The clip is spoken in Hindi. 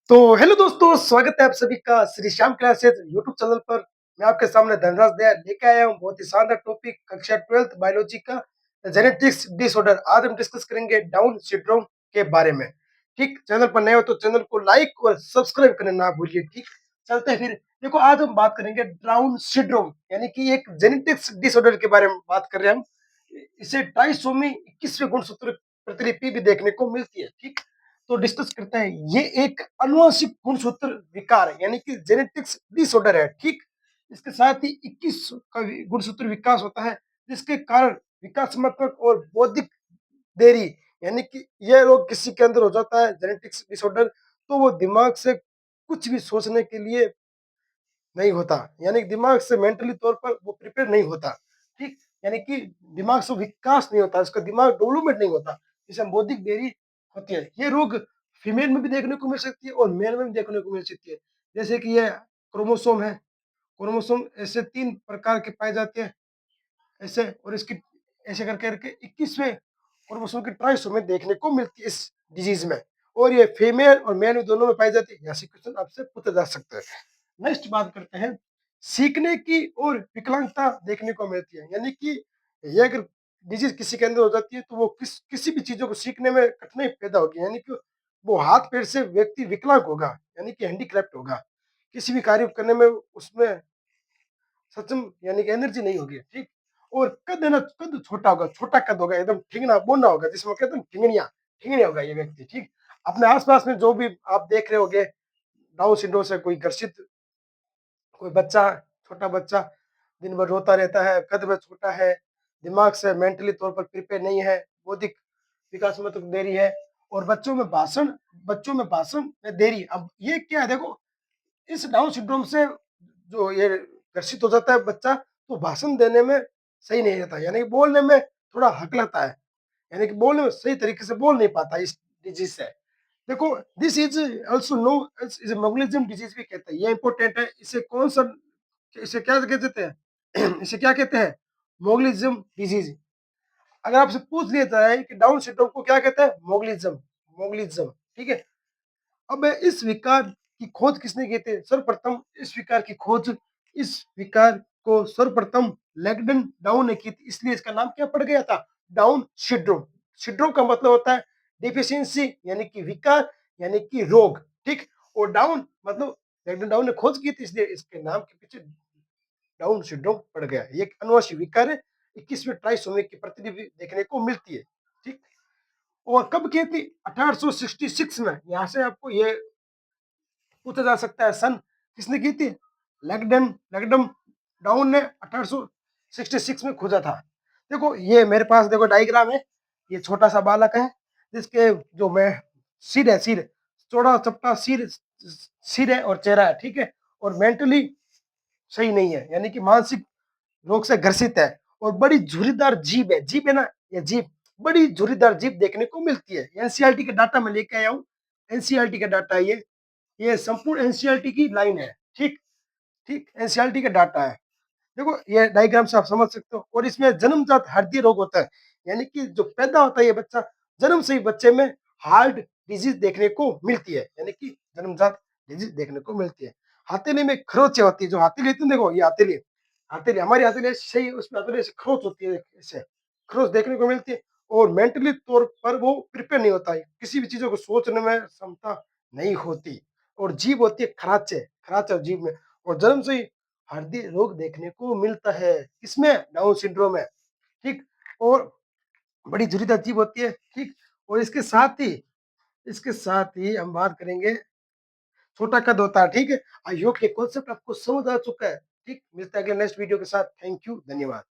तो हेलो दोस्तों, स्वागत है आप सभी का Shri Shyam classes YouTube channel पर। मैं आपके सामने धनराज दया लेके आया हूँ बहुत ही शानदार टॉपिक कक्षा 12th बायोलॉजी का जेनेटिक्स डिसऑर्डर। आज हम डिस्कस करेंगे डाउन सिंड्रोम के बारे में। ठीक, चैनल पर नए हो तो चैनल को लाइक और सब्सक्राइब करना ना भूलिए। ठीक, चलते हैं फिर। देखो, आज हम बात करेंगे डाउन सिंड्रोम यानी कि एक जेनेटिक्स डिसऑर्डर के बारे में बात कर रहे हैं हम। इसे ट्राइसोमी 21वें गुणसूत्र प्रतिलिपि भी देखने को मिलती है। ठीक, तो डिस्कस करते हैं। ये एक आनुवंशिक गुणसूत्र विकार है यानी कि जेनेटिक्स डिसऑर्डर है। ठीक, इसके साथ ही 21 का गुणसूत्र विकास होता है जिसके कारण विकासात्मक और बौद्धिक देरी यानी कि यह रोग किसी के अंदर हो जाता है जेनेटिक्स डिसऑर्डर, तो वो दिमाग से कुछ भी सोचने के लिए नहीं होता, यानी कि दिमाग से मेंटली तौर पर वो प्रिपेयर नहीं होता। ठीक, यानी कि दिमाग से विकास नहीं होता, उसका दिमाग डेवलपमेंट नहीं होता, जिसे हम बौद्धिक देरी होती है। ये रोग फीमेल में भी देखने को मिल सकती है और मेल में भी देखने को मिल सकती है। जैसे कि ये क्रोमोसोम है, क्रोमोसोम ऐसे 3 प्रकार के पाए जाते हैं ऐसे, और इसकी ऐसे करके करके 21वें क्रोमोसोम की ट्राइसोमी देखने को मिलती है इस डिजीज में। और ये फीमेल और मेल में दोनों में पाई जाती है। ऐसे क्वेश्चन आपसे पूछा जा सकता है। नेक्स्ट बात करते हैं, सीखने की और विकलांगता देखने को मिलती है, यानी कि ये अगर डिजीज किसी के अंदर हो जाती है तो वो किसी भी चीजों को सीखने में कठिनाई पैदा होगी, यानी कि वो हाथ पैर से व्यक्ति विकलांग होगा, यानी कि हैंडीक्राफ्ट होगा। किसी भी कार्य करने में उसमें सक्षम यानी कि एनर्जी नहीं होगी। ठीक, और कद है ना, कद छोटा होगा, छोटा कद होगा, एकदम ठिंगना बोना होगा, जिसमें कहते हैं ठिंगनिया ठिंगनिया होगा ये व्यक्ति। ठीक, अपने आसपास में जो भी आप देख रहे होगे डाउन सिंड्रोम से कोई ग्रसित कोई बच्चा, छोटा बच्चा दिन भर रोता रहता है, कद में छोटा है, दिमाग से मेंटली तौर पर प्रिपेयर नहीं है, बौद्धिक विकास में तो देरी है, और बच्चों में भाषण में देरी। अब ये क्या है, देखो, इस डाउन सिंड्रोम से जो ये ग्रसित हो जाता है बच्चा, तो भाषण देने में सही नहीं रहता, यानी कि बोलने में थोड़ा हकलाता है, यानी कि बोलने में सही तरीके से बोल नहीं पाता इस डिजीज से। देखो, this is also known as मोगलिज्म डिजीज भी कहते हैं, ये इंपॉर्टेंट है। इसे क्या कहते हैं इसे क्या कहते हैं, मोगलिज्म डिजीज। अगर आपसे पूछ लिया जाए कि डाउन सिंड्रोम को क्या कहते हैं, मोगलिज्म, मोगलिज्म। ठीक है, अब इस विकार की खोज किसने की थी? सर्वप्रथम इस विकार की खोज, इस विकार को सर्वप्रथम लैंगडन डाउन ने की थी, इसलिए इसका नाम क्या पड़ गया था, डाउन सिंड्रोम। सिंड्रोम का मतलब होता है डिफिशियंसी यानी कि विकार, यानी कि रोग। ठीक, और डाउन मतलब लैंगडन डाउन ने खोज की थी, इसलिए इसके नाम के पीछे डाउन सिंड्रोम पड़ गया। ये एक अनुवांशिक विकार है, 21वें ट्राइसोमी की प्रतिलिपि देखने को मिलती है। ठीक, और कब की थी, 1866 में। यहाँ से आपको ये पूछा जा सकता है सन किसने की थी, लैंगडन लैंगडन डाउन ने 1866 में खोजा था। देखो, ये मेरे पास देखो डायग्राम है, ये छोटा सा बालक है जिसके जो मैं सिर है, सिर चौड़ा चपटा सिर, सिर है और चेहरा है। ठीक है, और मेंटली सही नहीं है, यानी कि मानसिक रोग से ग्रसित है, और बड़ी झुर्रीदार जीभ है, जीभ है ना, ये जीभ, बड़ी झुर्रीदार जीभ देखने को मिलती है। एनसीईआरटी का डाटा मैं लेके आया हूँ, एनसीईआरटी का डाटा ये संपूर्ण एनसीईआरटी की लाइन है। ठीक, ठीक, एनसीईआरटी का डाटा है। देखो, ये डायग्राम से आप समझ सकते हो। और इसमें जन्मजात हृदय रोग होता है, यानी कि जो पैदा होता है ये बच्चा, जन्म से ही बच्चे में हार्ट डिजीज देखने को मिलती है, यानी कि जन्मजात डिजीज देखने को मिलती है। हथेली में खरोंच होती है, जो हथेली होती है, देखो ये हथेली, हथेली हमारी हथेली सही, उसमें हथेली से खरोंच होती है, ऐसे खरोंच देखने को मिलती है। और मेंटली तौर पर वो प्रिपेयर नहीं होता है, किसी भी चीजों को सोचने में क्षमता नहीं होती। और जीभ होती है खराचे, खराचे और जीभ में। और जन्म से ही हृदय रोग देखने को मिलता है, किसमें, डाउन सिंड्रोम में। ठीक, और बड़ी झुर्रीदार जीभ होती है। ठीक, और इसके साथ ही हम बात करेंगे, छोटा कद होता है। ठीक है, आई होप ये कॉन्सेप्ट आपको समझ आ चुका है। ठीक, मिलते हैं अगले नेक्स्ट वीडियो के साथ। थैंक यू, धन्यवाद।